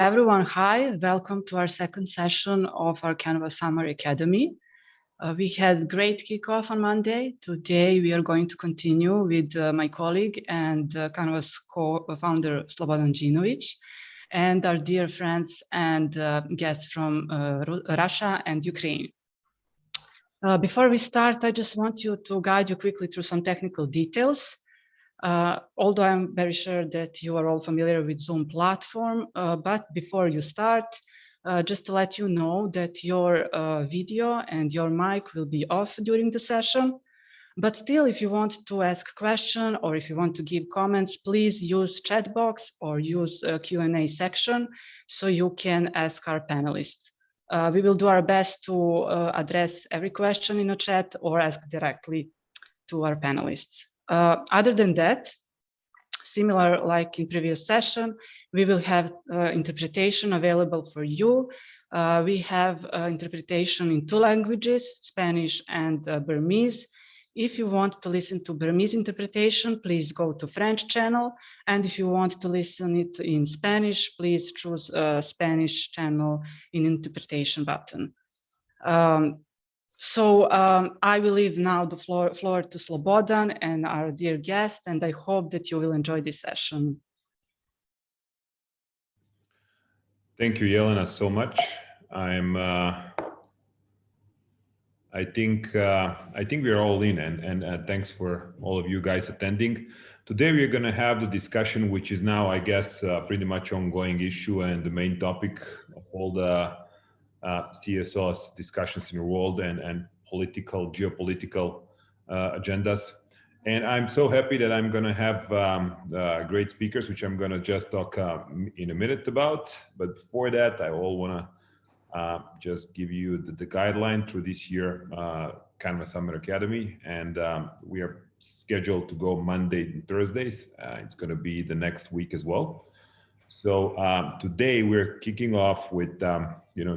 Everyone, hi, welcome to our second session of our Canvas Summer Academy. We had great kickoff on Monday. Today we are going to continue with my colleague and Canvas co-founder Slobodan Đinović and our dear friends and guests from Russia and Ukraine. Before we start, I just want to guide you quickly through some technical details. Although I'm very sure that you are all familiar with Zoom platform, but before you start, just to let you know that your video and your mic will be off during the session. But still, if you want to ask a question or if you want to give comments, please use chat box or use a Q&A section so you can ask our panelists. We will do our best to address every question in the chat or ask directly to our panelists. Other than that, similar like in previous session, we will have interpretation available for you. We have interpretation in two languages, Spanish and Burmese. If you want to listen to Burmese interpretation, please go to French channel. And if you want to listen it in Spanish, please choose Spanish channel in interpretation button. So I will leave now the floor to Slobodan and our dear guest, and I hope that you will enjoy this session. Thank you, Jelena, so much. I think we are all in, and thanks for all of you guys attending. Today we are going to have the discussion, which is now, I guess, pretty much ongoing issue and the main topic of all the CSOs discussions in the world and political, geopolitical agendas. And I'm so happy that I'm going to have great speakers, which I'm going to just talk in a minute about. But before that, I all want to just give you the guideline through this year Canvas Summer Academy. And we are scheduled to go Monday and Thursdays. It's going to be the next week as well. So today we're kicking off with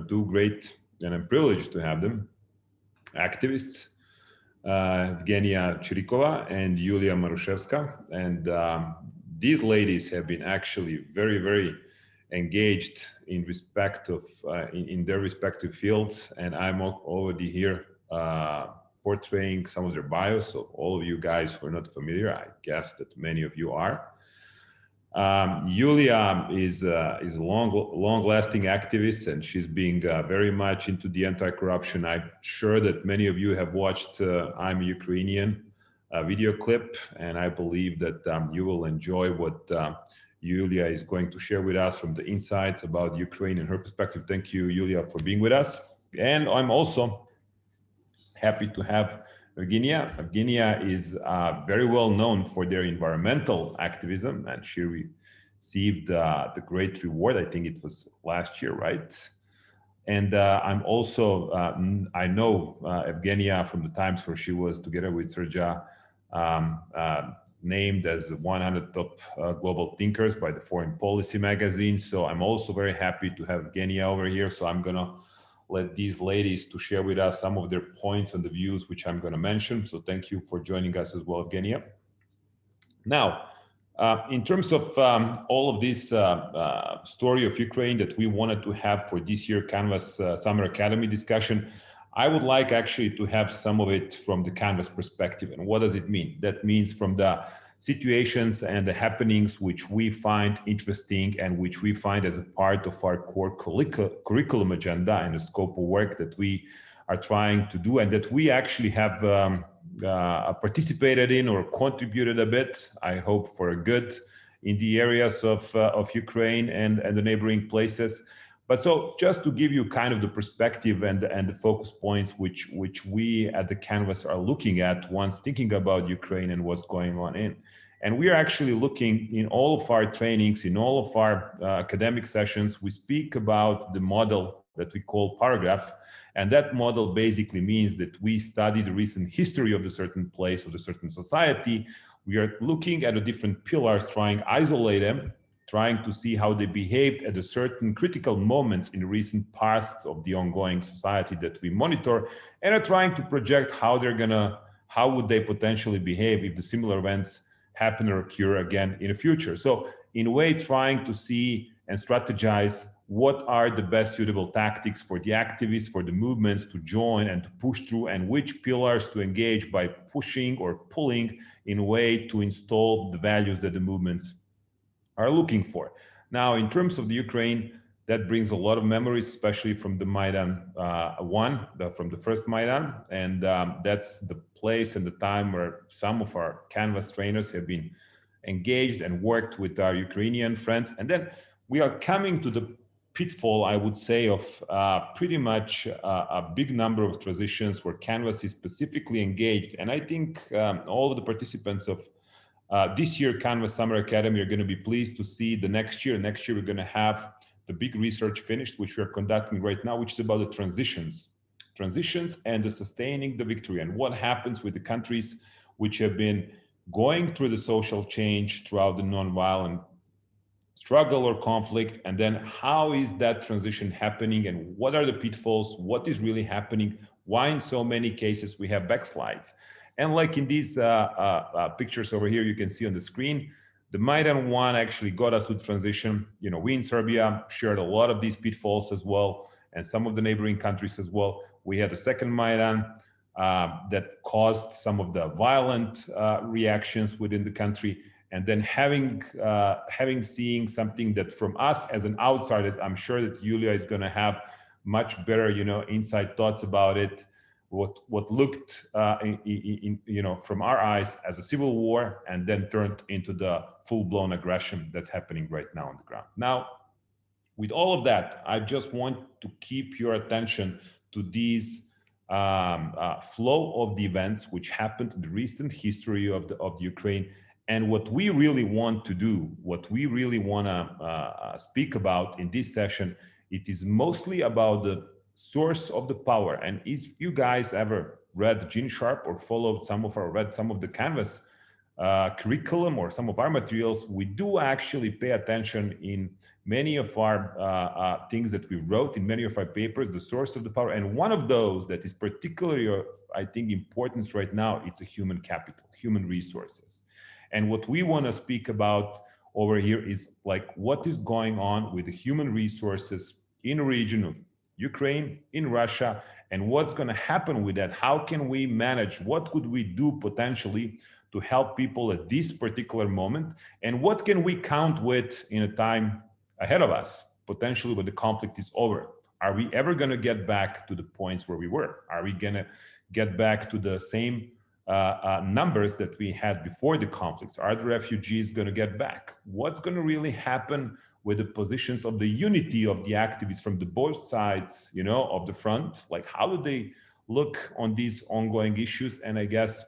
two great, and I'm privileged to have them, activists, Evgenia Chirikova and Yulia Marushevska. And these ladies have been actually very, very engaged in respect of in their respective fields. And I'm already here portraying some of their bios. So all of you guys who are not familiar, I guess that many of you are. Yulia is a long-lasting activist, and she's being very much into the anti-corruption. I'm sure that many of you have watched I'm a Ukrainian video clip, and I believe that you will enjoy what Yulia is going to share with us from the insights about Ukraine and her perspective. Thank you, Yulia, for being with us. And I'm also happy to have Evgenia. Evgenia is very well known for their environmental activism, and she received the great reward. I think it was last year, right? And I'm also, I know Evgenia from the times where she was together with Serja named as 100 top global thinkers by the Foreign Policy magazine. So I'm also very happy to have Evgenia over here. So I'm gonna let these ladies to share with us some of their points and the views which I'm going to mention. So thank you for joining us as well, Evgenia. Now, in terms of all of this story of Ukraine that we wanted to have for this year Canvas Summer Academy discussion, I would like actually to have some of it from the Canvas perspective. And what does it mean? That means from the situations and the happenings which we find interesting and which we find as a part of our core curriculum agenda and the scope of work that we are trying to do and that we actually have participated in or contributed a bit, I hope for a good, in the areas of Ukraine and the neighboring places. But so just to give you kind of the perspective and the focus points which we at the Canvas are looking at once thinking about Ukraine and what's going on in. And we are actually looking in all of our trainings, in all of our academic sessions, we speak about the model that we call Paragraph. And that model basically means that we study the recent history of a certain place, of a certain society. We are looking at the different pillars, trying to isolate them, trying to see how they behaved at a certain critical moments in the recent past of the ongoing society that we monitor, and are trying to project how would they potentially behave if the similar events happen or occur again in the future. So in a way, trying to see and strategize what are the best suitable tactics for the activists, for the movements to join and to push through, and which pillars to engage by pushing or pulling in a way to install the values that the movements are looking for. Now, in terms of the Ukraine, that brings a lot of memories, especially from the Maidan from the first Maidan. And that's the place and the time where some of our Canvas trainers have been engaged and worked with our Ukrainian friends. And then we are coming to the pitfall, I would say, of pretty much a big number of transitions where Canvas is specifically engaged. And I think all of the participants of this year Canvas Summer Academy are going to be pleased to see the next year. Next year, we're going to have the big research finished, which we're conducting right now, which is about the transitions and the sustaining the victory, and what happens with the countries which have been going through the social change throughout the nonviolent struggle or conflict, and then how is that transition happening, and what are the pitfalls, what is really happening, why in so many cases we have backslides. And like in these pictures over here, you can see on the screen, the Maidan 1 actually got us to transition. You know, we in Serbia shared a lot of these pitfalls as well, and some of the neighboring countries as well. We had a second Maidan that caused some of the violent reactions within the country. And then having seeing something that from us as an outsider, I'm sure that Yulia is going to have much better, inside thoughts about it. What looked, from our eyes as a civil war, and then turned into the full-blown aggression that's happening right now on the ground. Now, with all of that, I just want to keep your attention to these flow of the events which happened in the recent history of the Ukraine. And what we really want to do, what we really want to speak about in this session, it is mostly about the source of the power. And if you guys ever read Gene Sharp or read some of the Canvas curriculum or some of our materials, we do actually pay attention in many of our things that we wrote, in many of our papers, the source of the power. And one of those that is particularly, I think, importance right now, it's a human capital, human resources. And what we want to speak about over here is like what is going on with the human resources in the region of Ukraine, in Russia, and what's going to happen with that. How can we manage? What could we do potentially to help people at this particular moment? And what can we count with in a time ahead of us, potentially when the conflict is over? Are we ever going to get back to the points where we were? Are we going to get back to the same numbers that we had before the conflicts? Are the refugees going to get back? What's going to really happen with the positions of the unity of the activists from the both sides, of the front? Like, how do they look on these ongoing issues? And I guess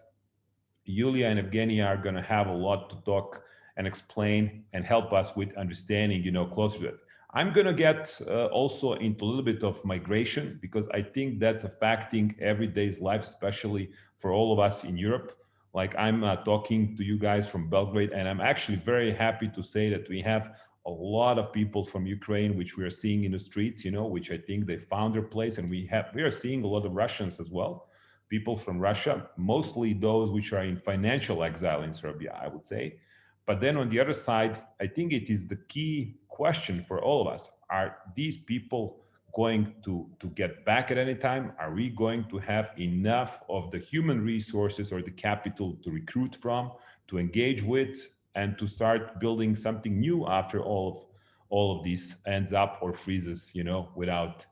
Yulia and Evgenia are going to have a lot to talk and explain and help us with understanding, closer to it. I'm going to get also into a little bit of migration, because I think that's affecting everyday's life, especially for all of us in Europe. Like, I'm talking to you guys from Belgrade, and I'm actually very happy to say that we have a lot of people from Ukraine, which we are seeing in the streets, which I think they found their place. And we are seeing a lot of Russians as well, people from Russia, mostly those which are in financial exile in Serbia, I would say. But then on the other side, I think it is the key question for all of us. Are these people going to get back at any time? Are we going to have enough of the human resources or the capital to recruit from, to engage with, and to start building something new after all of this ends up or freezes, without,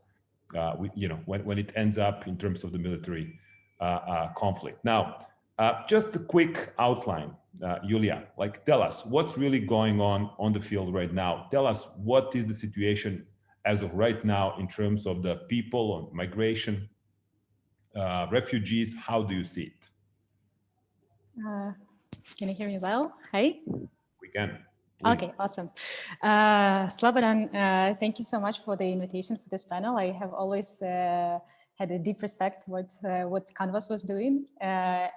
when it ends up in terms of the military conflict. Now, just a quick outline, Yulia, tell us what's really going on the field right now. Tell us what is the situation as of right now in terms of the people on migration, refugees. How do you see it? Can you hear me well? Hi. We can. Please. Okay, awesome. Slobodan, thank you so much for the invitation for this panel. I have always had a deep respect what Canvas was doing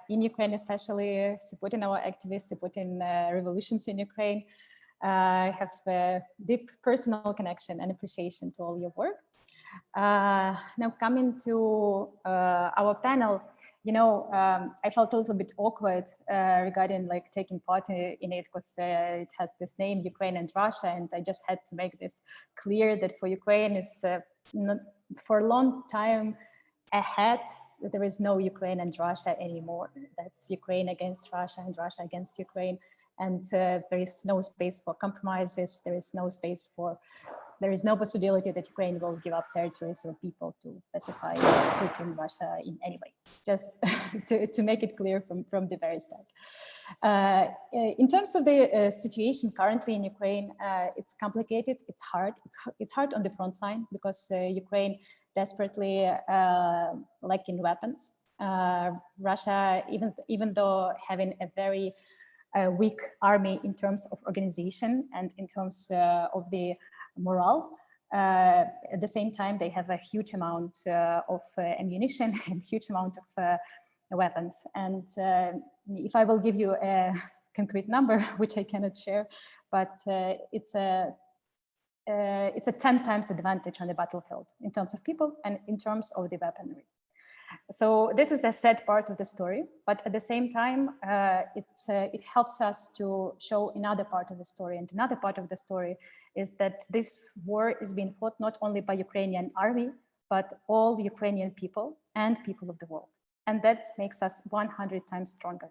in Ukraine, especially supporting our activists, supporting revolutions in Ukraine. I have a deep personal connection and appreciation to all your work. Now coming to our panel, I felt a little bit awkward regarding like taking part in it because it has this name, Ukraine and Russia, and I just had to make this clear that for Ukraine, it's not for a long time ahead. There is no Ukraine and Russia anymore. That's Ukraine against Russia and Russia against Ukraine, and there is no space for compromises. There is no space for. There is no possibility that Ukraine will give up territories or people to pacify Putin, Russia in any way, just to make it clear from the very start. In terms of the situation currently in Ukraine, it's complicated, it's hard. It's hard on the front line because Ukraine desperately lacking weapons. Russia, even though having a very weak army in terms of organization and in terms of the morale. At the same time, they have a huge amount of ammunition and huge amount of weapons. And if I will give you a concrete number, which I cannot share, but it's a 10 times advantage on the battlefield in terms of people and in terms of the weaponry. So this is a sad part of the story, but at the same time, it helps us to show another part of the story. And another part of the story is that this war is being fought not only by Ukrainian army, but all Ukrainian people and people of the world. And that makes us 100 times stronger.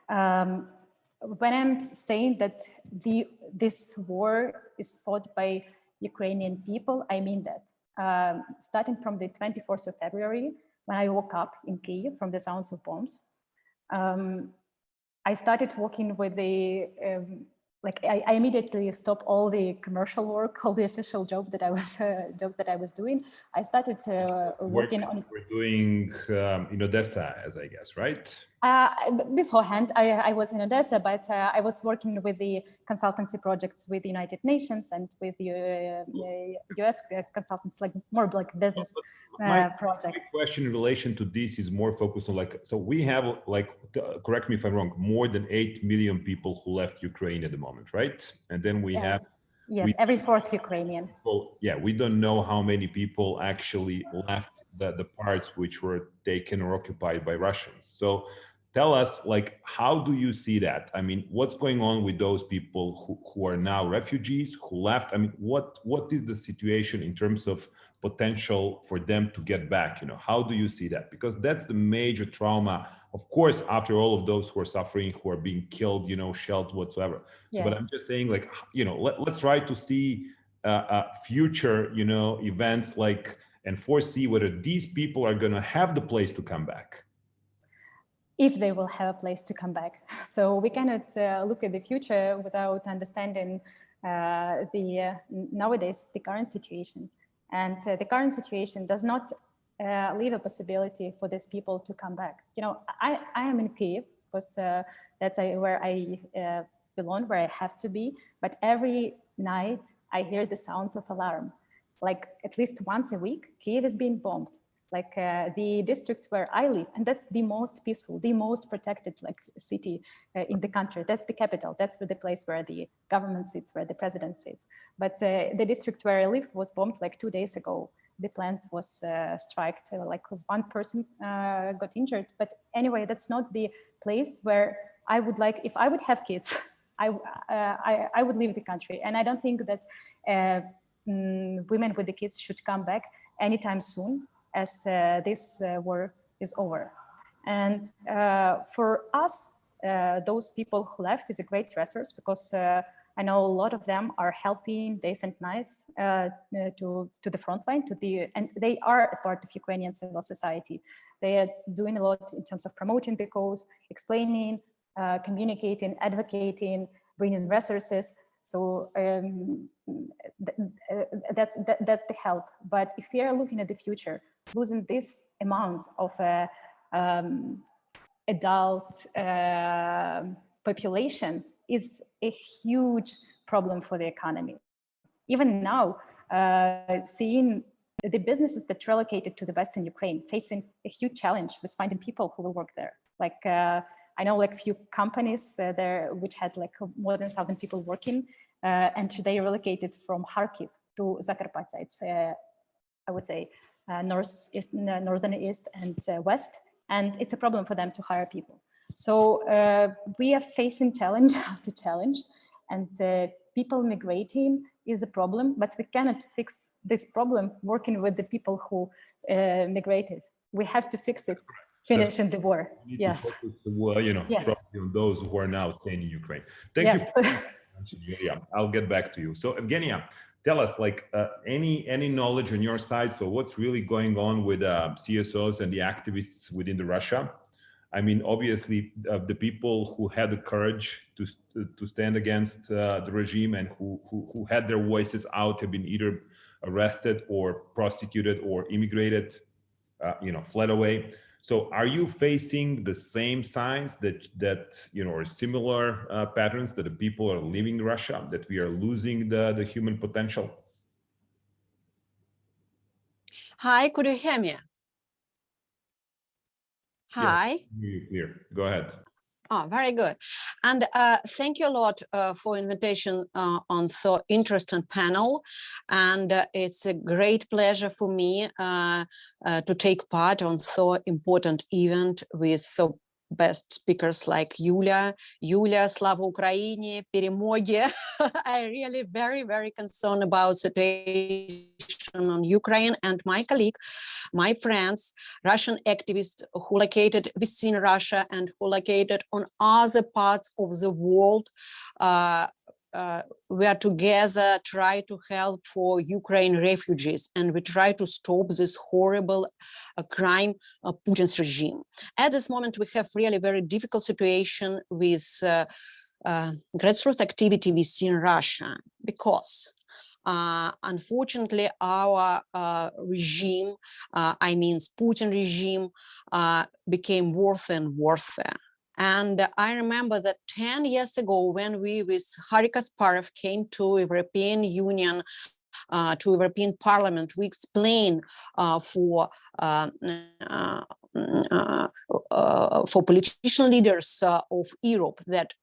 When I'm saying that this war is fought by Ukrainian people, I mean that. Starting from the 24th of February, when I woke up in Kyiv from the sounds of bombs, I started working with the, I immediately stopped all the commercial work, all the official job that I was doing. I started working on. We're doing in Odessa, as I guess, right? Beforehand, I was in Odessa, but I was working with the consultancy projects with the United Nations and with the US consultants, like more like business projects. My question in relation to this is more focused on so we have correct me if I'm wrong, more than 8 million people who left Ukraine at the moment, right? And then we have. Yes, every fourth Ukrainian. Well, yeah, we don't know how many people actually left the parts which were taken or occupied by Russians. So tell us, how do you see that? I mean, what's going on with those people who are now refugees, who left? I mean, what is the situation in terms of potential for them to get back? How do you see that? Because that's the major trauma, of course, after all of those who are suffering, who are being killed, shelled, whatsoever. So, yes. But I'm just saying, let's try to see future, events and foresee whether these people are going to have the place to come back. If they will have a place to come back. So we cannot look at the future without understanding nowadays the current situation. And the current situation does not leave a possibility for these people to come back. I am in Kyiv because that's where I belong, where I have to be. But every night I hear the sounds of alarm. At least once a week, Kyiv is being bombed. The district where I live, and that's the most peaceful, the most protected city in the country. That's the capital. That's the place where the government sits, where the president sits. But the district where I live was bombed 2 days ago. The plant was striked. One person got injured. But anyway, that's not the place where I would if I would have kids, I would leave the country. And I don't think that women with the kids should come back anytime soon, as this war is over. And for us, those people who left is a great resource, because I know a lot of them are helping days and nights to the front line, and they are a part of Ukrainian civil society. They are doing a lot in terms of promoting the cause, explaining, communicating, advocating, bringing resources. So that's the help. But if we are looking at the future, losing this amount of adult population is a huge problem for the economy. Even now, seeing the businesses that relocated to the Western Ukraine facing a huge challenge with finding people who will work there. I know few companies there which had more than 1,000 people working, and they relocated from Kharkiv to Zakarpattia. It's I would say northern east and west and it's a problem for them to hire people. So we are facing challenge after challenge, and people migrating is a problem, but we cannot fix this problem working with the people who migrated. We have to fix it, finishing the war. Yes. To focus, you know, yes. probably on those who are now staying in Ukraine. Thank you. Yeah, I'll get back to you. So Evgenia, tell us, like, any knowledge on your side. So what's really going on with CSOs and the activists within the Russia? I mean, obviously, the people who had the courage to stand against the regime and who had their voices out have been either arrested or prosecuted or immigrated, you know, fled away. So are you facing the same signs that you know, or similar patterns that the people are leaving Russia, that we are losing the human potential? Hi, could you hear me? Hi. Yes, clear. Go ahead. Oh, very good. And thank you a lot for invitation on so interesting panel. And it's a great pleasure for me to take part on so important event with so best speakers like Yulia, Slava Ukraini, Перемоги. I really very concerned about situation on Ukraine, and my colleague, my friends, Russian activists who located within Russia and who located on other parts of the world, we are together try to help for Ukraine refugees, and we try to stop this horrible crime of Putin's regime. At this moment, we have really very difficult situation with grassroots activity within Russia, because unfortunately, our regime, I mean Putin regime, became worse and worse. And I remember that 10 years ago, when we with Harry Kasparov came to European Union, to European Parliament, we explained for politician leaders of Europe that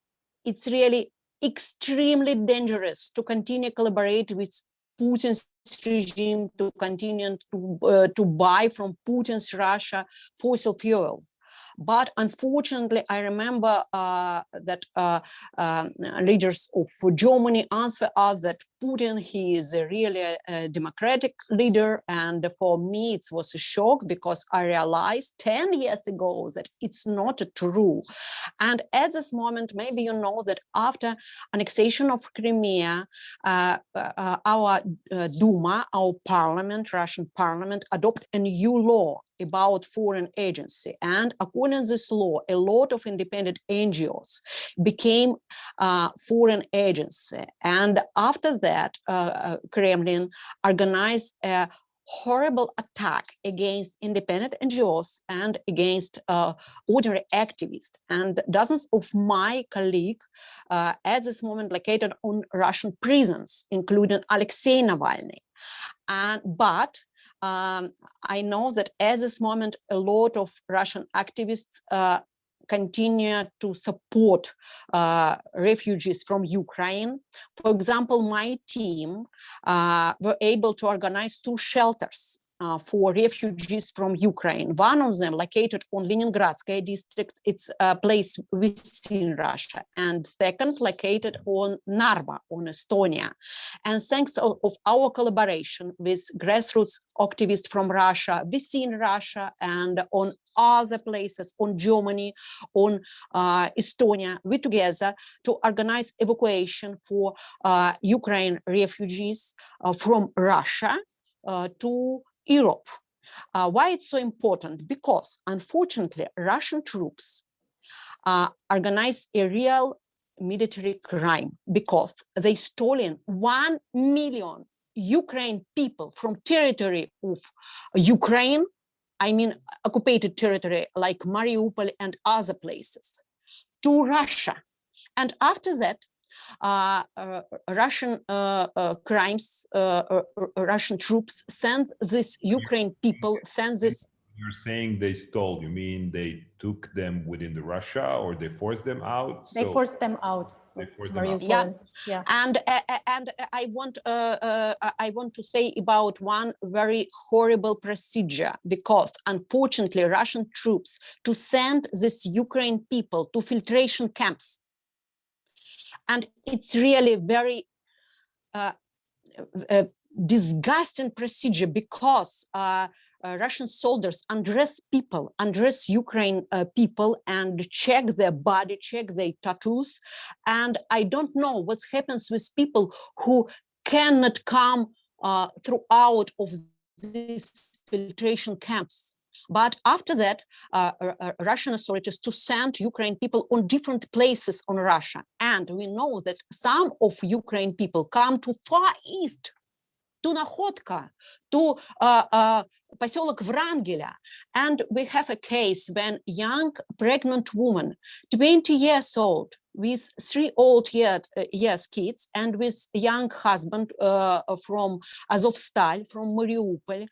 it's really extremely dangerous to continue collaborate with Putin's regime, to continue to buy from Putin's Russia fossil fuels. But unfortunately, I remember that leaders of Germany answer us that Putin, he is a really democratic leader. And for me, it was a shock, because I realized 10 years ago that it's not true. And at this moment, maybe you know that after annexation of Crimea, our Duma, our parliament, Russian parliament, adopted a new law about foreign agency. And according to this law, a lot of independent NGOs became foreign agency. And after that, Kremlin organized a horrible attack against independent NGOs and against ordinary activists. And dozens of my colleagues at this moment located on Russian prisons, including Alexei Navalny. But I know that at this moment, a lot of Russian activists continue to support refugees from Ukraine. For example, my team were able to organize 2 shelters for refugees from Ukraine. One of them located on Leningradskaya district, it's a place within Russia, and second located on Narva, on Estonia. And thanks of our collaboration with grassroots activists from Russia, within Russia, and on other places, on Germany, on Estonia, we together to organize evacuation for Ukraine refugees from Russia to Europe. Why it's so important? Because unfortunately, Russian troops organized a real military crime, because they stolen 1 million Ukraine people from territory of Ukraine, I mean occupied territory like Mariupol and other places, to Russia. And after that, Russian Russian troops sent this Ukraine people, sent this you're saying they stole, you mean they took them within the Russia or they forced them out? They forced them out. They forced them out. Yeah. Yeah. And I want to say about one very horrible procedure, because unfortunately Russian troops to send this Ukraine people to filtration camps, and it's really very disgusting procedure, because Russian soldiers undress people, undress Ukraine people, and check their body, check their tattoos. And I don't know what happens with people who cannot come throughout of these filtration camps. But after that, Russian authorities to send Ukraine people on different places on Russia. And we know that some of Ukraine people come to Far East, to Nakhodka, to Поселок Врангеля. And we have a case when young pregnant woman, 20 years old, with 3 years kids, and with young husband from Azovstal, from Mariupol,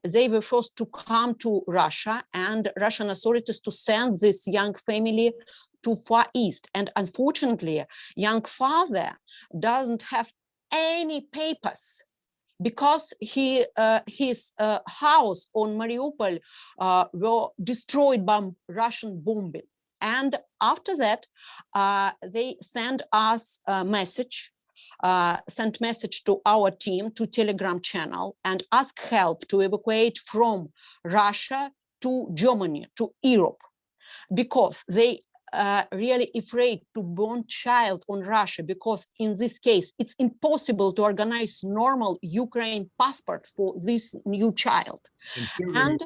they were forced to come to Russia, and Russian authorities to send this young family to Far East. And unfortunately, young father doesn't have any papers, because his house on Mariupol were destroyed by Russian bombing. And after that, they sent us a message, sent message to our team, to Telegram channel, and ask help to evacuate from Russia to Germany, to Europe, because they really afraid to born child on Russia, because in this case, it's impossible to organize normal Ukraine passport for this new child. And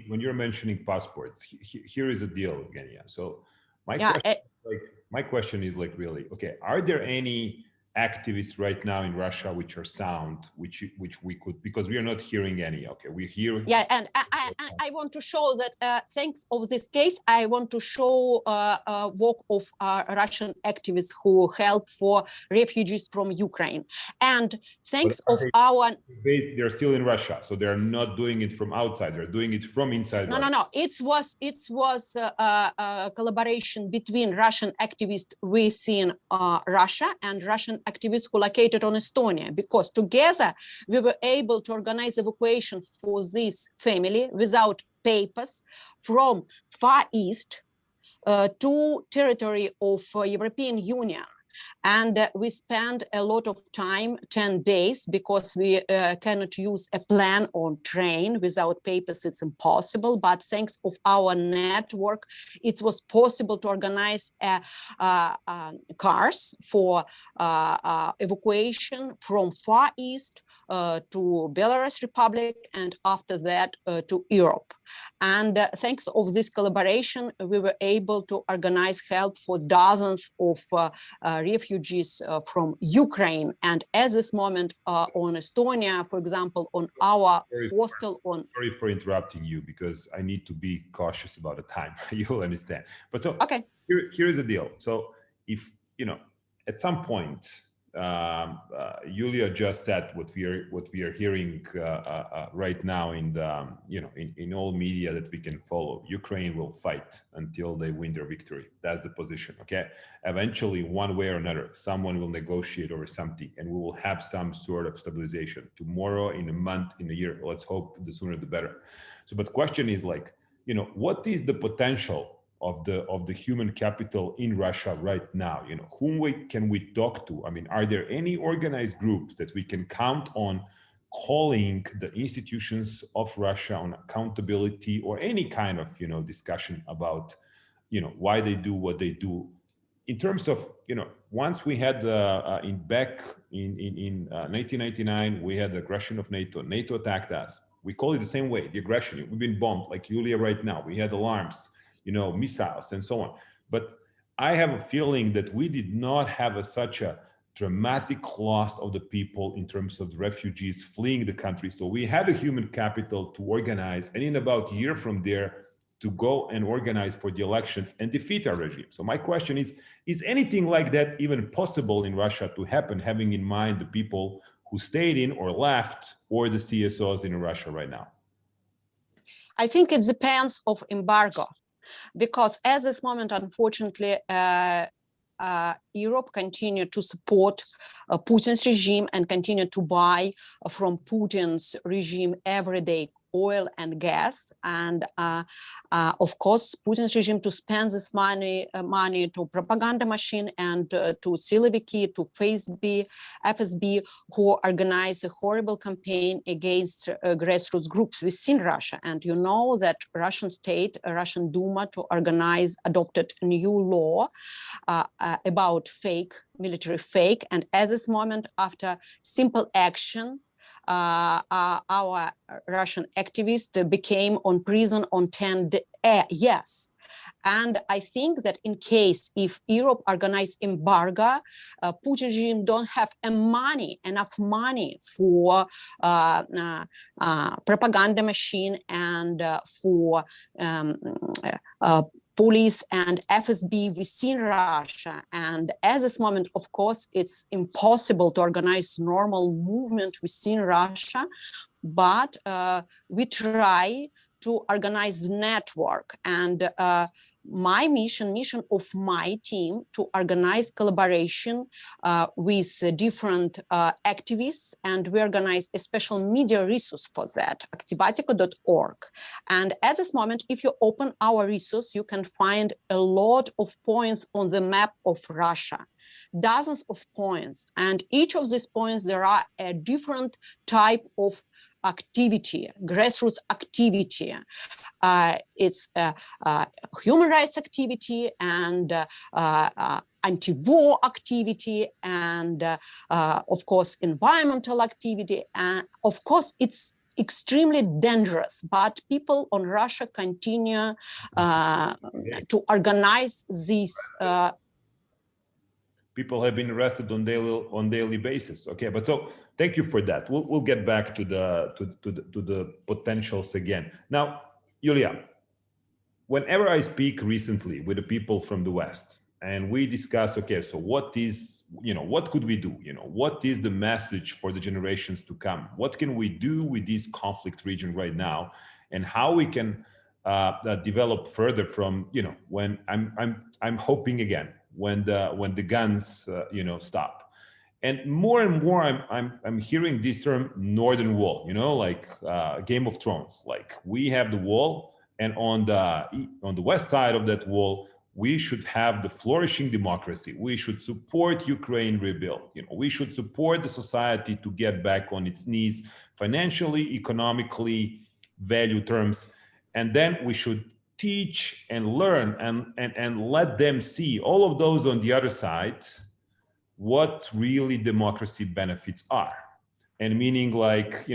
when you're mentioning passports, here is a deal, Evgenia. So my question is like, really, okay, are there any activists right now in Russia which are sound, which we could, because we are not hearing any. Okay, we hear. Yeah, and I want to show that thanks of this case, I want to show work of Russian activists who help for refugees from Ukraine, and thanks of our. They're still in Russia, so they're not doing it from outside. They're doing it from inside. No. It was a collaboration between Russian activists within Russia and Russian activists who located on Estonia, because together we were able to organize evacuation for this family without papers from Far East to territory of European Union. And we spent a lot of time, 10 days, because we cannot use a plane or train without papers. It's impossible. But thanks of our network, it was possible to organize cars for evacuation from Far East to Belarus Republic, and after that to Europe. And thanks of this collaboration, we were able to organize help for dozens of refugees from Ukraine. And at this moment on Estonia, for example, on our hostel on... Sorry for interrupting you, because I need to be cautious about the time. You'll understand. But so okay, here is the deal. So if, at some point, Yulia just said what we are hearing right now in the in all media that we can follow. Ukraine will fight until they win their victory. That's the position. Okay. Eventually, one way or another, someone will negotiate over something, and we will have some sort of stabilization tomorrow, in a month, in a year. Let's hope the sooner the better. So, but the question is like, what is the potential of the human capital in Russia right now? Whom can we talk to? I mean, are there any organized groups that we can count on calling the institutions of Russia on accountability, or any kind of discussion about why they do what they do? In terms of once we had back in 1999, we had the aggression of NATO. NATO attacked us. We call it the same way, the aggression. We've been bombed, like Yulia right now. We had alarms, missiles and so on. But I have a feeling that we did not have such a dramatic loss of the people in terms of the refugees fleeing the country. So we had a human capital to organize, and in about a year from there, to go and organize for the elections and defeat our regime. So my question is anything like that even possible in Russia to happen, having in mind the people who stayed in or left, or the CSOs in Russia right now? I think it depends of embargo, because at this moment, unfortunately, Europe continue to support Putin's regime and continue to buy from Putin's regime every day oil and gas, and of course Putin's regime to spend this money to propaganda machine and to Siloviki, to FSB, who organize a horrible campaign against grassroots groups within Russia. And you know that Russian state, Russian Duma, to organize adopted a new law about military fake, and at this moment, after simple action, our Russian activist became on prison on 10 years. And I think that in case if Europe organize embargo, Putin regime don't have enough money for propaganda machine and for police and FSB within Russia. And at this moment, of course, it's impossible to organize normal movement within Russia, but we try to organize network. And my mission of my team to organize collaboration with different activists, and we organize a special media resource for that, aktivatika.org. And at this moment, if you open our resource, you can find a lot of points on the map of Russia, dozens of points, and each of these points there are a different type of activity, grassroots activity. It's human rights activity and anti-war activity and of course environmental activity. And of course it's extremely dangerous, but people on Russia continue to organize this. People have been arrested on daily basis. Okay, but so thank you for that. We'll get back to the potentials again. Now, Yulia, whenever I speak recently with the people from the West and we discuss, okay, so what could we do? What is the message for the generations to come? What can we do with this conflict region right now, and how we can develop further from, when I'm hoping again, when the guns stop. And more I'm hearing this term Northern Wall, like Game of Thrones. Like we have the wall, and on the west side of that wall, we should have the flourishing democracy. We should support Ukraine rebuild. We should support the society to get back on its knees financially, economically, value terms, and then we should teach and learn and let them see, all of those on the other side, what really democracy benefits are. And meaning like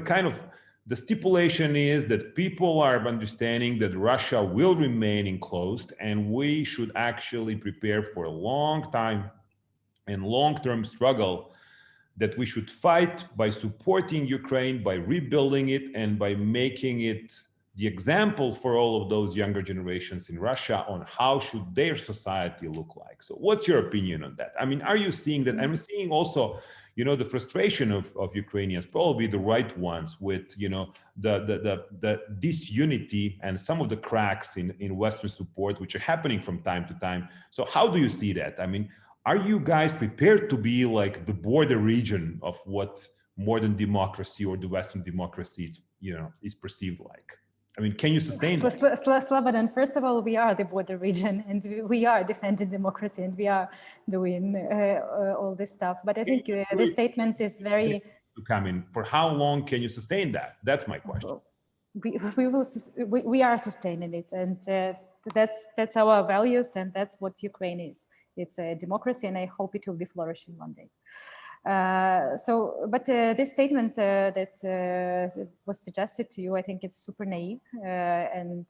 kind of the stipulation is that people are understanding that Russia will remain enclosed, and we should actually prepare for a long time and long-term struggle that we should fight by supporting Ukraine, by rebuilding it, and by making it the example for all of those younger generations in Russia on how should their society look like. So what's your opinion on that? I mean, are you seeing that? I'm seeing also, the frustration of Ukrainians, probably the right ones, with, the disunity and some of the cracks in Western support, which are happening from time to time. So how do you see that? I mean, are you guys prepared to be like the border region of what modern democracy or the Western democracy, is perceived like? I mean, can you sustain that? Slobodan, first of all, we are the border region, and we are defending democracy, and we are doing all this stuff. But I think the statement is very... To come in. For how long can you sustain that? That's my question. We are sustaining it, and that's our values, and that's what Ukraine is. It's a democracy, and I hope it will be flourishing one day. But this statement that was suggested to you, I think it's super naive, and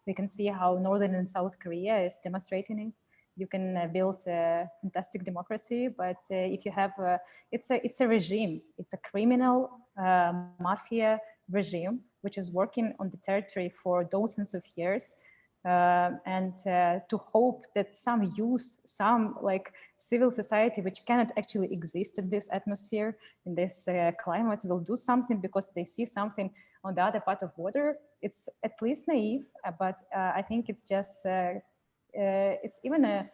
we can see how Northern and South Korea is demonstrating it. You can build a fantastic democracy, but if you have, it's a regime, it's a criminal mafia regime, which is working on the territory for dozens of years, and to hope that some youth, some like civil society, which cannot actually exist in this atmosphere, in this climate, will do something because they see something on the other part of water. It's at least naive, but I think it's just, it's even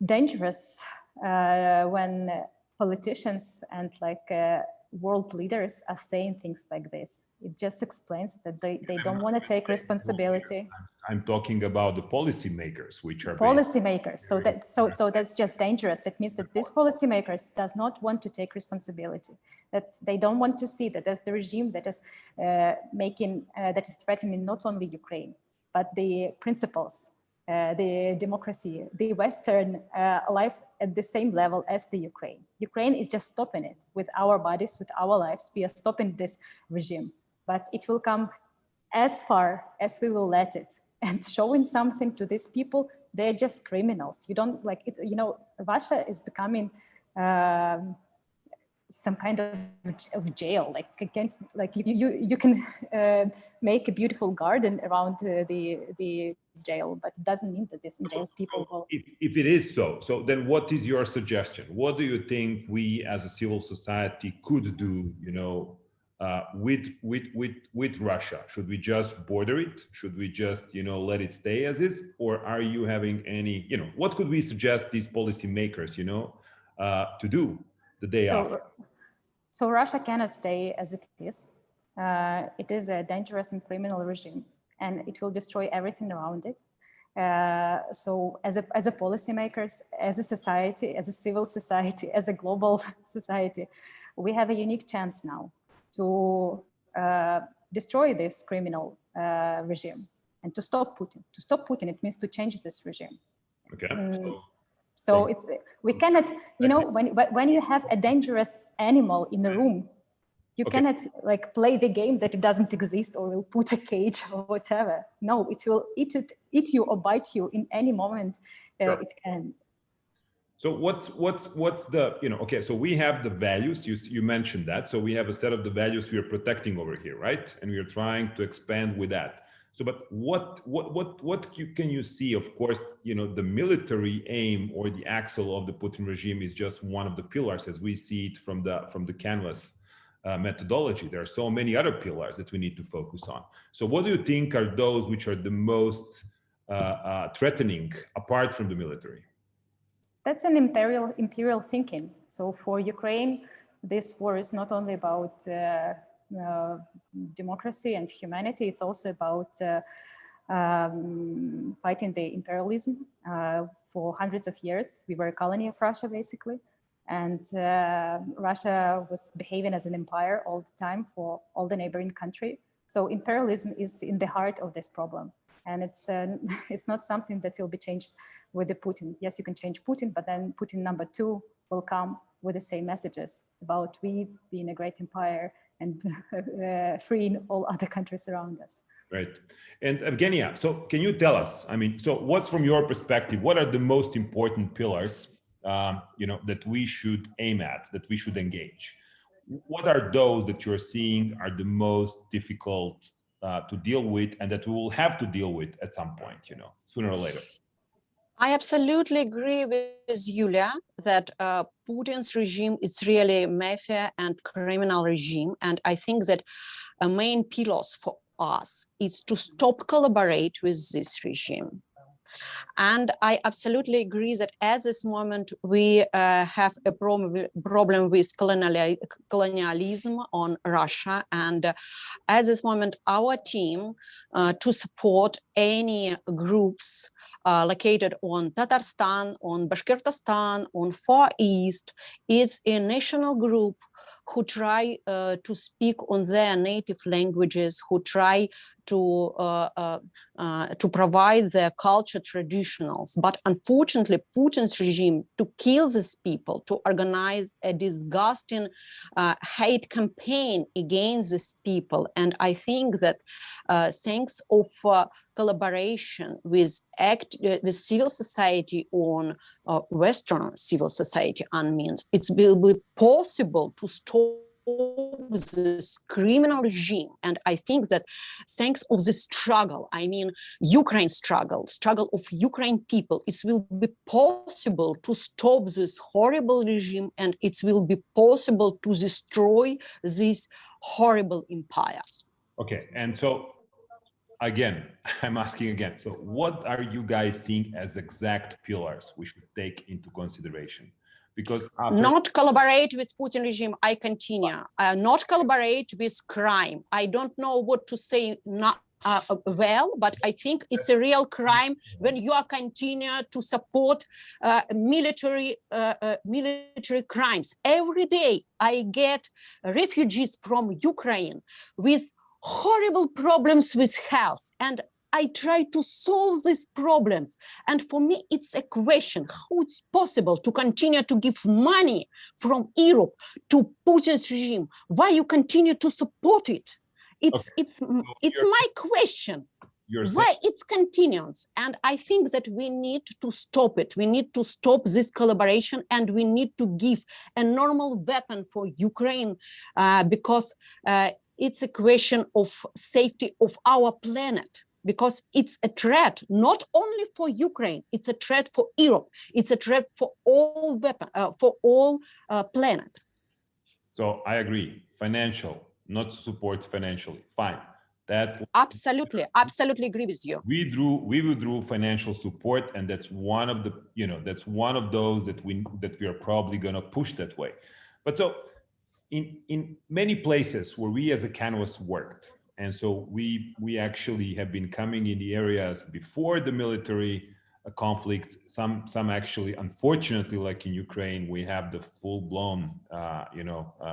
dangerous when politicians and like world leaders are saying things like this. It just explains that they don't want to take responsibility. I'm talking about the policymakers, which are policymakers. So that's just dangerous. That means that these policymakers does not want to take responsibility. That they don't want to see that as the regime that is that is threatening not only Ukraine, but the principles, the democracy, the Western life at the same level as the Ukraine. Ukraine is just stopping it with our bodies, with our lives. We are stopping this regime, but it will come as far as we will let it. And showing something to these people, they're just criminals. You don't like it. You know, Russia is becoming some kind of jail. Like again, like you can make a beautiful garden around the jail, but it doesn't mean that this jail people will. If it is so then what is your suggestion? What do you think we as a civil society could do? You know, with Russia? Should we just border it? Should we just, you know, let it stay as is? Or are you having any, you know, what could we suggest these policymakers, you know, to do the day after? So Russia cannot stay as it is. It is a dangerous and criminal regime, and it will destroy everything around it. So as a policymakers, as a society, as a civil society, as a global society, we have a unique chance now to destroy this criminal regime and to stop Putin. To stop Putin, it means to change this regime. Okay. So we cannot, you know, when you have a dangerous animal in the room, you cannot like play the game that it doesn't exist or will put a cage or whatever. No, it will eat you or bite you in any moment. It can. So what's the, you know, okay, so we have the values, you mentioned that. So we have a set of the values we are protecting over here, right? And we are trying to expand with that. So, but what can you see? Of course, you know, the military aim or the axle of the Putin regime is just one of the pillars as we see it from the Canvas methodology. There are so many other pillars that we need to focus on. So what do you think are those which are the most threatening apart from the military? That's an imperial thinking. So for Ukraine, this war is not only about democracy and humanity, it's also about fighting the imperialism. For hundreds of years, we were a colony of Russia, basically. And Russia was behaving as an empire all the time for all the neighboring country. So imperialism is in the heart of this problem. And it's not something that will be changed with the Putin. Yes, you can change Putin, but then Putin number 2 will come with the same messages about we being a great empire and freeing all other countries around us. Right. And Evgenia, so can you tell us, I mean, so what's from your perspective, what are the most important pillars, you know, that we should aim at, that we should engage? What are those that you're seeing are the most difficult to deal with and that we will have to deal with at some point, you know, sooner or later? I absolutely agree with Yulia that Putin's regime is really a mafia and criminal regime. And I think that a main pillars for us is to stop collaborate with this regime. And I absolutely agree that at this moment, we have a problem with colonialism on Russia. And at this moment, our team to support any groups located on Tatarstan, on Bashkortostan, on Far East, it's a national group who try to speak on their native languages, who try to provide their culture traditionals. But unfortunately, Putin's regime to kill these people, to organize a disgusting hate campaign against these people. And I think that thanks of collaboration with civil society on Western civil society means it will be possible to stop this criminal regime. And I think that thanks of the struggle, I mean, Ukraine struggle of Ukraine people, it will be possible to stop this horrible regime, and it will be possible to destroy this horrible empire. Okay, and so again, I'm asking again, so what are you guys seeing as exact pillars we should take into consideration? Because not collaborate with Putin regime, I continue. Not collaborate with crime. I don't know what to say not well, but I think it's a real crime when you are continue to support military crimes. Every day I get refugees from Ukraine with horrible problems with health, and I try to solve these problems. And for me, it's a question how it's possible to continue to give money from Europe to Putin's regime. Why you continue to support it? It's my question. Why it's continues? And I think that we need to stop it. We need to stop this collaboration, and we need to give a normal weapon for Ukraine because it's a question of safety of our planet. Because it's a threat not only for Ukraine, it's a threat for Europe, it's a threat for all planet. So I agree, financial, not to support financially, fine. That's absolutely agree with you. We withdrew financial support, and that's one of the, that's one of those that we are probably going to push that way. But so in many places where we as a Canvas worked, and so we actually have been coming in the areas before the military conflict. Some actually, unfortunately, like in Ukraine, we have the full-blown,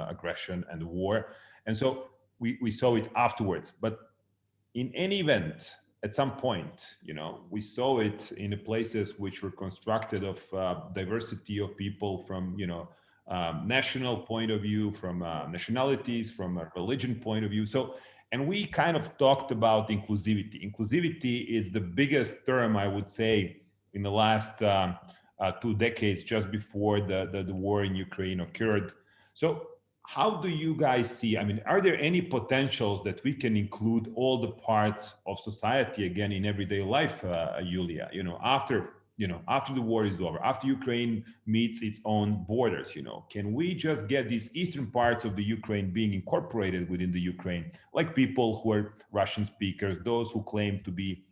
aggression and war. And so we saw it afterwards. But in any event, at some point, we saw it in the places which were constructed of diversity of people from, national point of view, from nationalities, from a religion point of view. And we kind of talked about inclusivity. Inclusivity is the biggest term, I would say, in the last 2 decades, just before the war in Ukraine occurred. So how do you guys see, I mean, are there any potentials that we can include all the parts of society again in everyday life, Yulia, after the war is over, after Ukraine meets its own borders, can we just get these eastern parts of the Ukraine being incorporated within the Ukraine, like people who are Russian speakers, those who claim to be,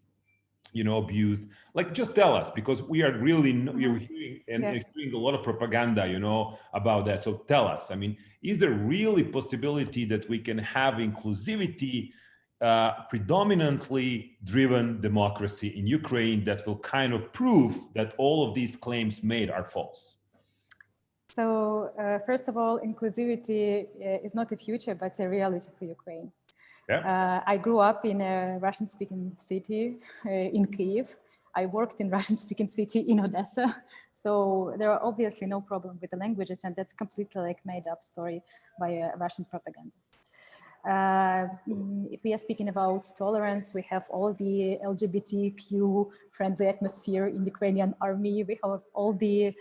abused? Like, just tell us, because we are really, we're hearing hearing a lot of propaganda, about that. So tell us, I mean, is there really possibility that we can have inclusivity, predominantly driven democracy in Ukraine that will kind of prove that all of these claims made are false? So first of all, inclusivity is not a future, but a reality for Ukraine. Yeah. I grew up in a Russian-speaking city in Kyiv. I worked in Russian-speaking city in Odessa. So there are obviously no problem with the languages, and that's completely like made up story by Russian propaganda. If we are speaking about tolerance, we have all the LGBTQ friendly atmosphere in the Ukrainian army. We have all the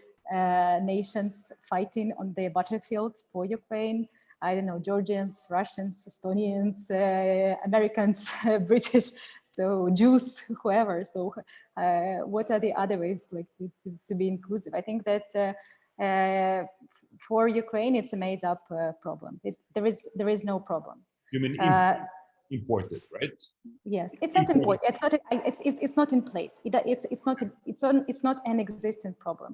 nations fighting on the battlefield for Ukraine. I don't know, Georgians, Russians, Estonians, Americans, British, so Jews, whoever. So what are the other ways like to be inclusive? I think that for Ukraine, it's a made up problem. There is no problem. You mean imported, right? Yes, it's not important. It's not in place. It's not an existent problem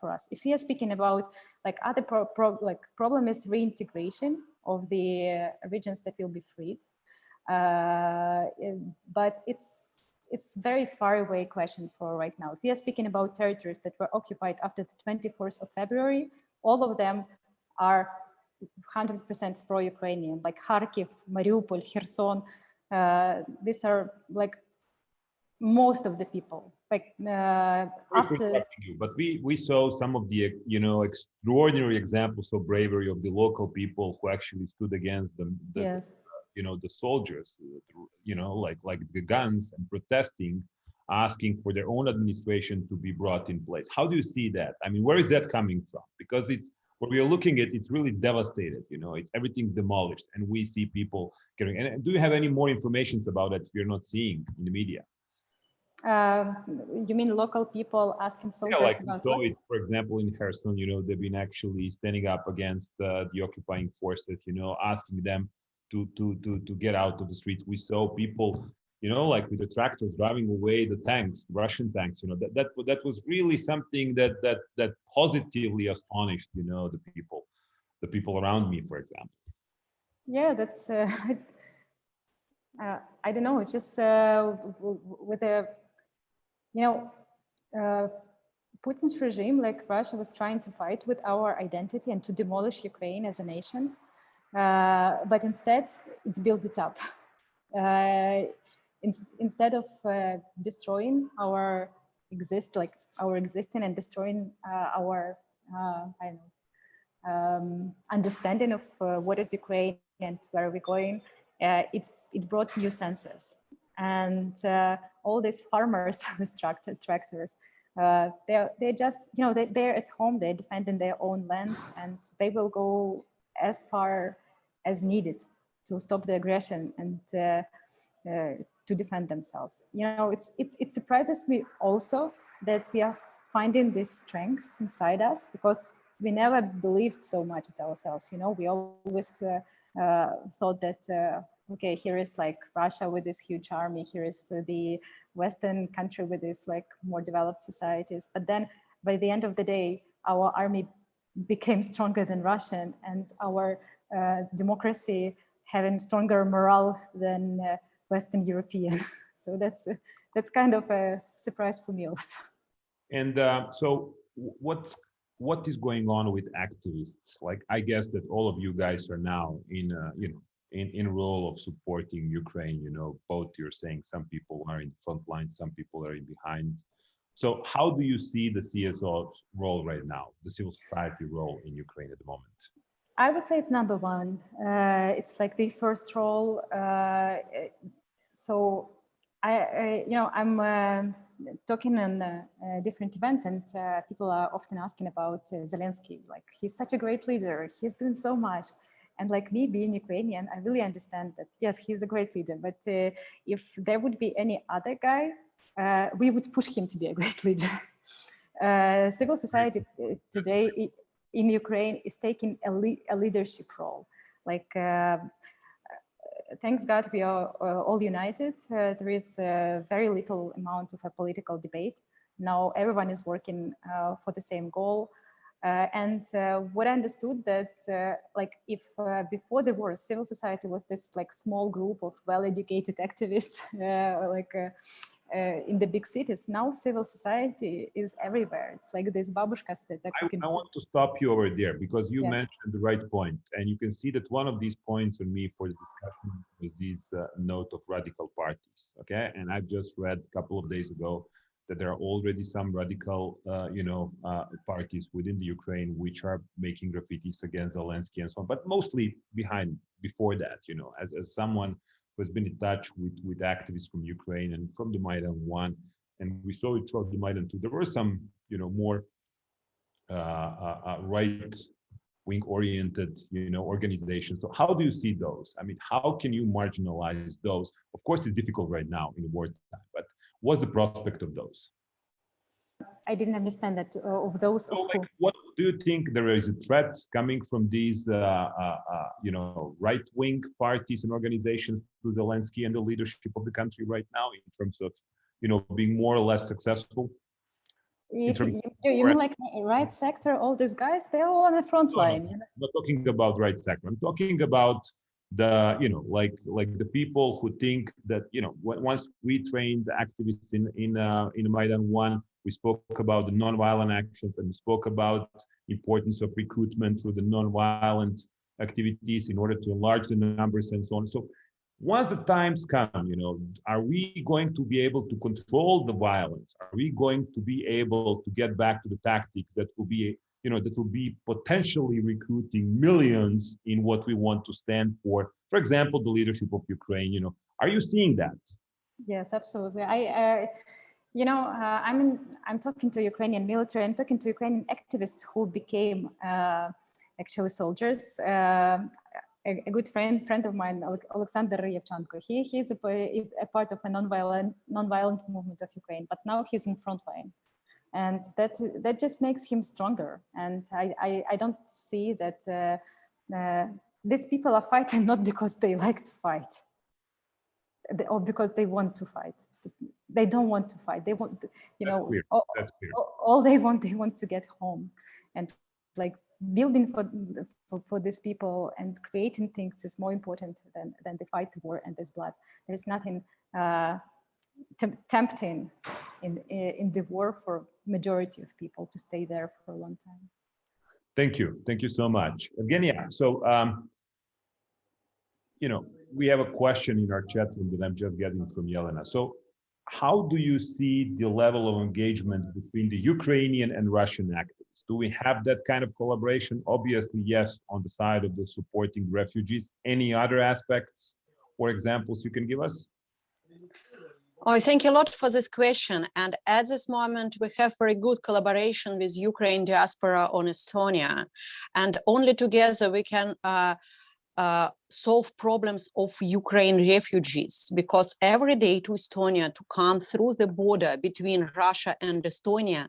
for us. If we are speaking about like other problem is reintegration of the regions that will be freed, but it's very far away question for right now. If we are speaking about territories that were occupied after the 24th of February, all of them are 100% pro-Ukrainian, like Kharkiv, Mariupol, Kherson. These are like most of the people. Like after. But we saw some of the extraordinary examples of bravery of the local people who actually stood against the soldiers, like the guns, and protesting, asking for their own administration to be brought in place. How do you see that? I mean, where is that coming from? Because it's where we are looking at, it's really devastated. You know, it's everything's demolished, and we see people getting. And do you have any more information about that we're not seeing in the media? You mean local people asking soldiers like about we saw what? it, for example, in Kherson, you know, they've been actually standing up against the occupying forces, you know, asking them to get out of the streets. We saw people, you know, like with the tractors driving away the tanks, Russian tanks. You know, that was really something that positively astonished, you know, the people around me, for example. Yeah, that's I don't know. It's just with a, you know, Putin's regime, like Russia, was trying to fight with our identity and to demolish Ukraine as a nation, but instead it built it up. Instead of destroying our existing and destroying our I don't know, understanding of what is Ukraine and where are we going, it brought new senses. And all these farmers with tractors, they're just, you know, they're at home, they're defending their own land, and they will go as far as needed to stop the aggression and to defend themselves. You know, it surprises me also that we are finding these strengths inside us, because we never believed so much at ourselves. You know, we always thought that, okay, here is like Russia with this huge army, here is the Western country with this like more developed societies. But then by the end of the day, our army became stronger than Russian, and our democracy having stronger morale than Western European. So that's kind of a surprise for me also. And so what is going on with activists? Like, I guess that all of you guys are now in, you know, in role of supporting Ukraine. You know, both you're saying some people are in the front line, some people are in behind. So how do you see the CSO's role right now, the civil society role in Ukraine at the moment? I would say it's number one. It's like the first role. So you know, I'm talking on different events, and people are often asking about Zelensky. Like, he's such a great leader. He's doing so much. And like me being Ukrainian, I really understand that, yes, he's a great leader. But if there would be any other guy, we would push him to be a great leader. Civil society today in Ukraine is taking a leadership role. Like, thanks God, we are all united. There is very little amount of a political debate. Now everyone is working for the same goal. And what I understood that like if before the war, civil society was this like small group of well-educated activists in the big cities. Now civil society is everywhere. It's like these babushkas that are cooking. I want to stop you over there, because you Yes. mentioned the right point, and you can see that one of these points for me for the discussion is this note of radical parties. Okay, and I've just read a couple of days ago that there are already some radical, parties within the Ukraine which are making graffitis against Zelensky and so on, but mostly before that, you know, as someone who has been in touch with activists from Ukraine and from the Maidan 1, and we saw it throughout the Maidan 2, there were some, you know, more right-wing oriented, you know, organizations. So how do you see those? I mean, how can you marginalize those? Of course, it's difficult right now in wartime, but what's the prospect of those? I didn't understand that of those. So, of like, what do you think there is a threat coming from these, you know, right-wing parties and organizations to Zelensky and the leadership of the country right now in terms of, you know, being more or less successful? If you mean like right sector, all these guys, they're all on the front line. No, I'm not talking about right sector. I'm talking about the, you know, like the people who think that, you know, once we trained activists in Maidan 1, we spoke about the non-violent actions, and we spoke about importance of recruitment through the non-violent activities in order to enlarge the numbers and so on. So once the times come, you know, are we going to be able to control the violence? Are we going to be able to get back to the tactics that will be, you know, that will be potentially recruiting millions in what we want to stand for? For example, the leadership of Ukraine, you know, are you seeing that? Yes, absolutely. You know, I'm talking to Ukrainian military. I'm talking to Ukrainian activists who became actually soldiers. A good friend of mine, Alexander Yevchenko, he's a part of a non-violent movement of Ukraine, but now he's in front line. And that just makes him stronger. And I don't see that these people are fighting not because they like to fight or because they want to fight. They don't want to fight. They want, all they want to get home. And like building for these people and creating things is more important than the fight, the war, and this blood. There is nothing tempting in the war for majority of people to stay there for a long time. Thank you so much, Evgenia. So we have a question in our chat room that I'm just getting from Yelena. So how do you see the level of engagement between the Ukrainian and Russian actors? Do we have that kind of collaboration? Obviously, yes, on the side of the supporting refugees. Any other aspects or examples you can give us? Oh, thank you a lot for this question. And at this moment, we have very good collaboration with Ukraine diaspora on Estonia. And only together we can solve problems of Ukraine refugees, because every day to Estonia to come through the border between Russia and Estonia,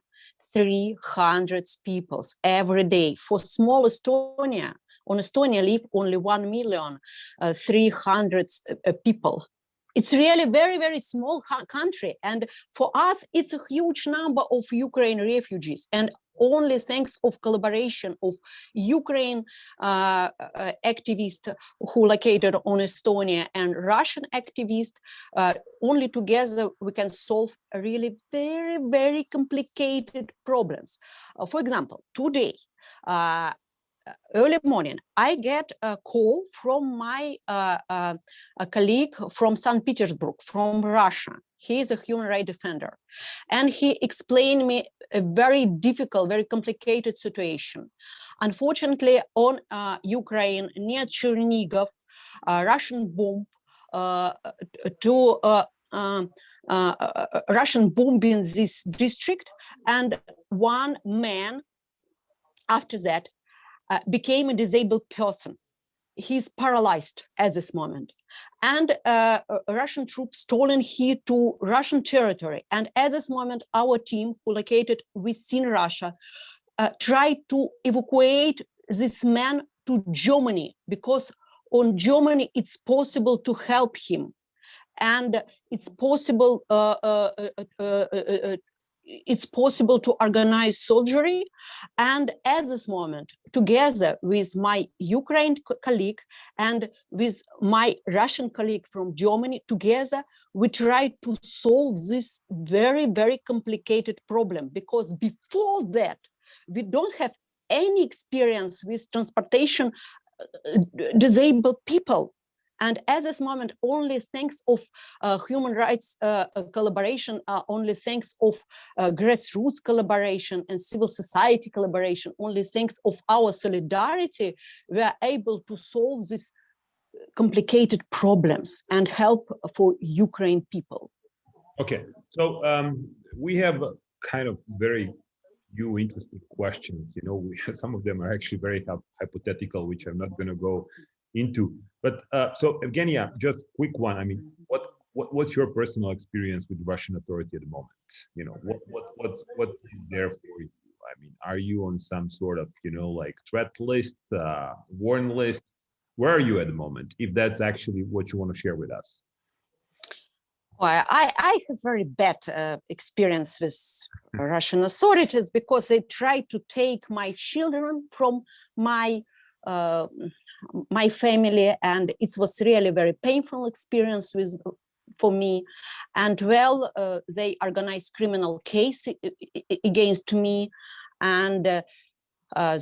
300 people every day. For small Estonia, on Estonia live only 1,300,000 people. It's really very, very small country. And for us, it's a huge number of Ukraine refugees. And only thanks of collaboration of Ukraine activists who located on Estonia and Russian activists, only together we can solve really very, very complicated problems. For example, today, early morning, I get a call from my a colleague from St. Petersburg, from Russia. He is a human rights defender. And he explained me a very difficult, very complicated situation. Unfortunately, on Ukraine, near Chernigov, Russian bomb Russian bombing this district, and one man after that became a disabled person. He's paralyzed at this moment. And Russian troops stolen him to Russian territory. And at this moment, our team, who located within Russia, tried to evacuate this man to Germany, because on Germany, it's possible to help him. And it's possible to organize surgery. And at this moment, together with my Ukraine colleague and with my Russian colleague from Germany, together we try to solve this very, very complicated problem, because before that, we don't have any experience with transportation disabled people. And at this moment, only thanks of human rights collaboration, only thanks of grassroots collaboration and civil society collaboration, only thanks of our solidarity, we are able to solve these complicated problems and help for Ukraine people. Okay, so we have kind of very few interesting questions. Some of them are actually very hypothetical, which I'm not going to go into. But so Evgenia, just quick one. I mean, what's your personal experience with Russian authority at the moment? What is there for you? I mean, are you on some sort of like threat list, warn list? Where are you at the moment, if that's actually what you want to share with us? Well, I have very bad experience with Russian authorities, because they tried to take my children from my family, and it was really very painful experience for me. And they organized criminal case against me, and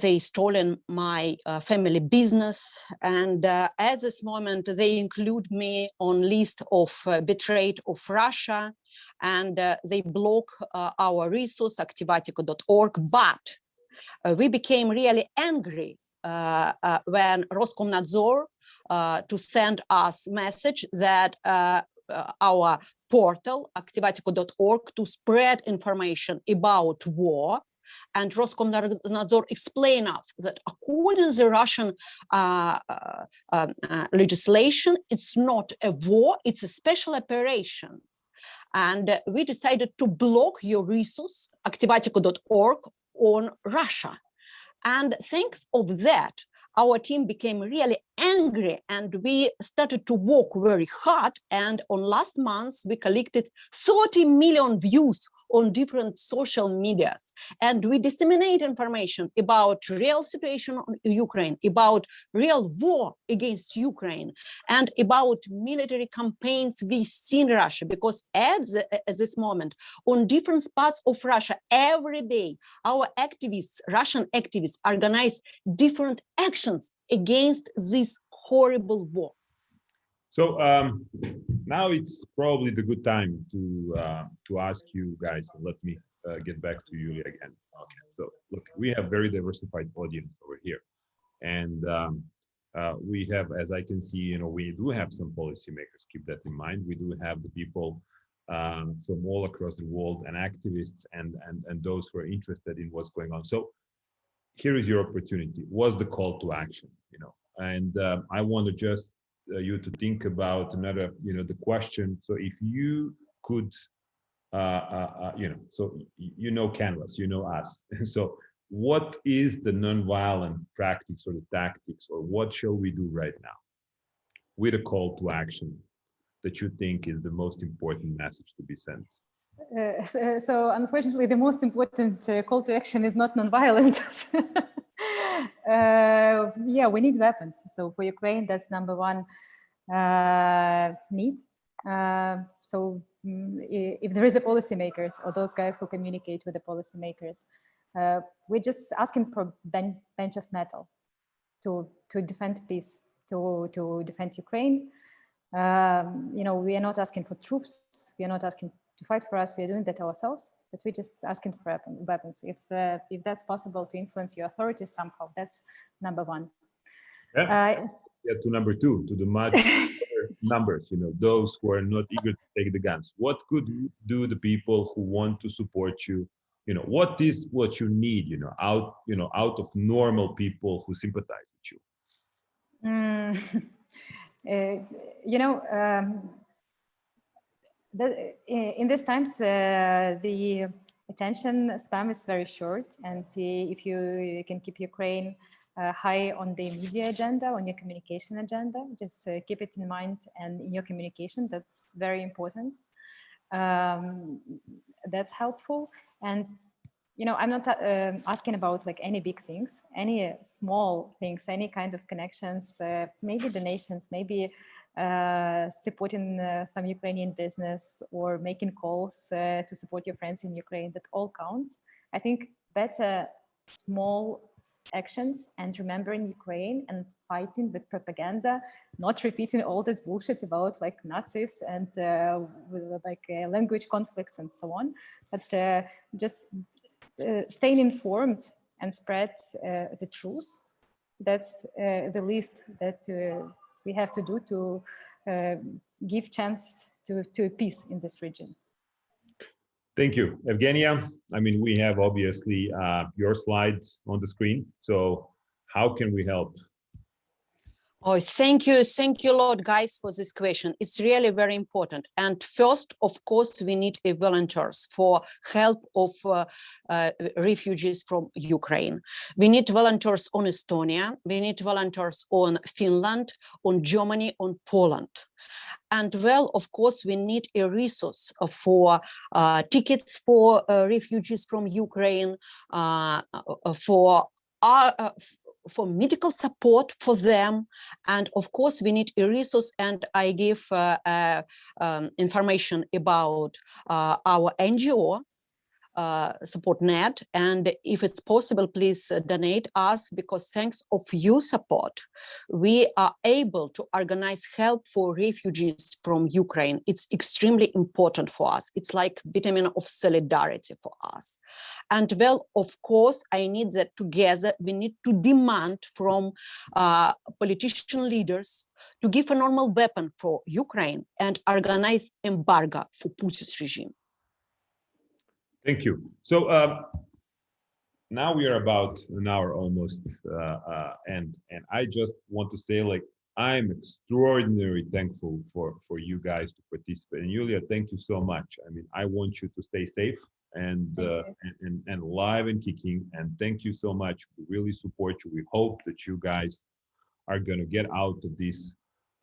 they stolen my family business. And at this moment, they include me on list of betrayed of Russia, and they block our resource, aktivatiko.org. But we became really angry when Roskomnadzor to send us message that our portal, aktivatiko.org, to spread information about war, and Roskomnadzor explain us that according to the Russian legislation, it's not a war, it's a special operation. And we decided to block your resource, Aktivatika.org, on Russia. And thanks of that, our team became really angry and we started to work very hard. And on last month, we collected 30 million views on different social medias. And we disseminate information about real situation in Ukraine, about real war against Ukraine, and about military campaigns we see in Russia. Because at this moment, on different spots of Russia, every day, our activists, Russian activists, organize different actions against this horrible war. So now it's probably the good time to ask you guys. Let me get back to Yulia again. Okay. So look, we have very diversified audience over here, and we have, as I can see, we do have some policymakers. Keep that in mind. We do have the people from all across the world and activists and those who are interested in what's going on. So here is your opportunity. What's the call to action? And I want to just you to think about another, the question. So if you could, so Canvas, us. So what is the nonviolent practice or the tactics, or what shall we do right now with a call to action that you think is the most important message to be sent? So unfortunately, the most important call to action is not nonviolent. Yeah, we need weapons. So for Ukraine, that's number one need. So if there is a policymakers or those guys who communicate with the policymakers, we're just asking for bench of metal to defend peace, to defend Ukraine. We are not asking for troops. We are not asking to fight for us. We are doing that ourselves, but we're just asking for weapons. If that's possible to influence your authorities somehow, that's number one. Yeah, to number two, to the much numbers, those who are not eager to take the guns. What could do the people who want to support you? What is what you need, out of normal people who sympathize with you? In these times, the attention span is very short, and if you can keep Ukraine high on the media agenda, on your communication agenda, just keep it in mind, and in your communication, that's very important. That's helpful. And I'm not asking about like any big things, any small things, any kind of connections, maybe donations, maybe supporting some Ukrainian business or making calls to support your friends in Ukraine. That all counts. I think better small actions and remembering Ukraine and fighting with propaganda, not repeating all this bullshit about like Nazis and language conflicts and so on, but just staying informed and spread the truth. That's the least that we have to do to give chance to peace in this region. Thank you, Evgenia. I mean, we have obviously your slides on the screen. So how can we help? Oh, thank you a lot, guys, for this question. It's really very important. And first, of course, we need volunteers for help of refugees from Ukraine. We need volunteers on Estonia. We need volunteers on Finland, on Germany, on Poland. And well, of course, we need a resource for tickets for refugees from Ukraine, for medical support for them. And of course, we need a resource, and I give information about our NGO, SupportNet, and if it's possible, please donate us, because thanks of your support, we are able to organize help for refugees from Ukraine. It's extremely important for us. It's like vitamin of solidarity for us. And well, of course, I need that together, we need to demand from politician leaders to give a normal weapon for Ukraine and organize embargo for Putin's regime. Thank you. So now we are about an hour almost and I just want to say, like, I'm extraordinarily thankful for you guys to participate. And Yulia, thank you so much. I mean, I want you to stay safe and and live and kicking. And thank you so much. We really support you. We hope that you guys are going to get out of these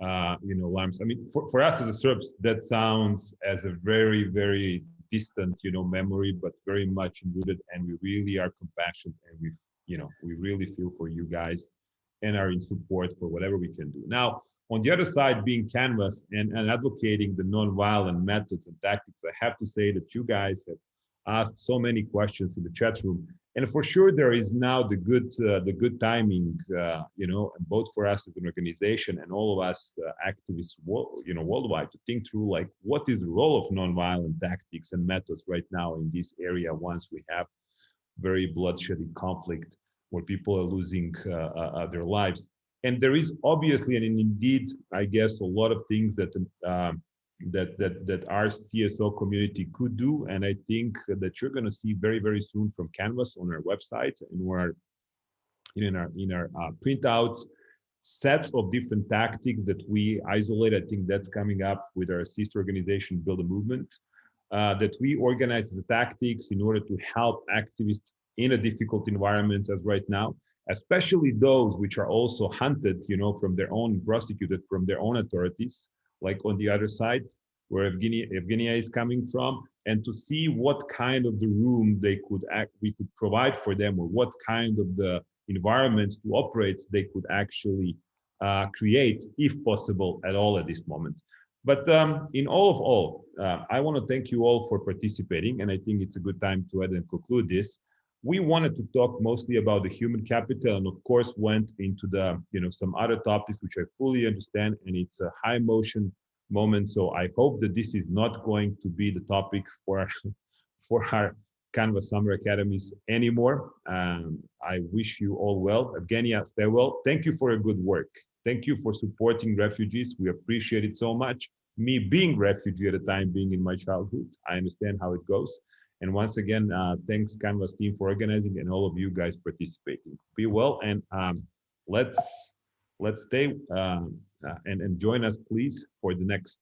alarms. I mean, for us as a Serbs, that sounds as a very, very distant, memory, but very much rooted. And we really are compassionate, and we really feel for you guys and are in support for whatever we can do. Now, on the other side, being Canvas and advocating the non-violent methods and tactics, I have to say that you guys have asked so many questions in the chat room. And for sure, there is now the good timing, both for us as an organization and all of us activists, worldwide, to think through, like, what is the role of nonviolent tactics and methods right now in this area once we have very bloodshed conflict where people are losing their lives. And there is obviously, and indeed, I guess, a lot of things that our CSO community could do. And I think that you're going to see very, very soon from Canvas on our website and in our printouts, sets of different tactics that we isolate. I think that's coming up with our sister organization, Build a Movement, that we organize as tactics in order to help activists in a difficult environments as right now, especially those which are also hunted, from their own, prosecuted from their own authorities, like on the other side, where Evgenia is coming from, and to see what kind of the room we could provide for them, or what kind of the environment to operate they could actually create, if possible at all at this moment. But in all, I want to thank you all for participating, and I think it's a good time to add and conclude this. We wanted to talk mostly about the human capital, and of course went into the some other topics which I fully understand, and it's a high emotion moment. So I hope that this is not going to be the topic for our Canvas Summer Academies anymore. I wish you all well. Evgenia, stay well. Thank you for your good work. Thank you for supporting refugees. We appreciate it so much. Me being refugee at the time, being in my childhood, I understand how it goes. And once again, thanks Canvas team for organizing and all of you guys participating. Be well, and let's stay and join us, please, for the next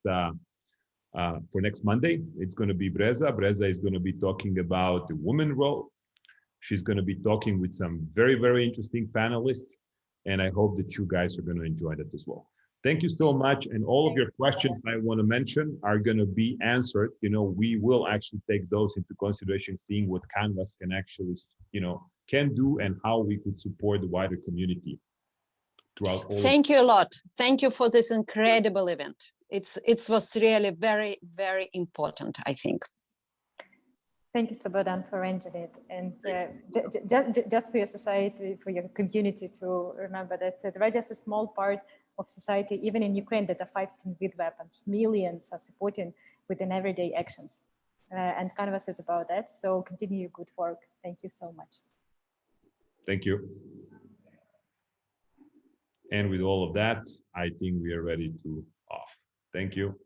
next Monday. It's going to be Breza. Breza is going to be talking about the woman role. She's going to be talking with some very, very interesting panelists, and I hope that you guys are going to enjoy that as well. Thank you so much. And all of your questions I want to mention are going to be answered. We will actually take those into consideration, seeing what Canvas can actually, can do, and how we could support the wider community throughout all. Thank you a lot. Thank you for this incredible event. It was really very, very important, I think. Thank you, Slobodan, for arranging it. And just for your society, for your community to remember that there are just a small part of society, even in Ukraine, that are fighting with weapons. Millions are supporting within everyday actions. And Canvas is about that. So continue your good work. Thank you so much. Thank you. And with all of that, I think we are ready to off. Thank you.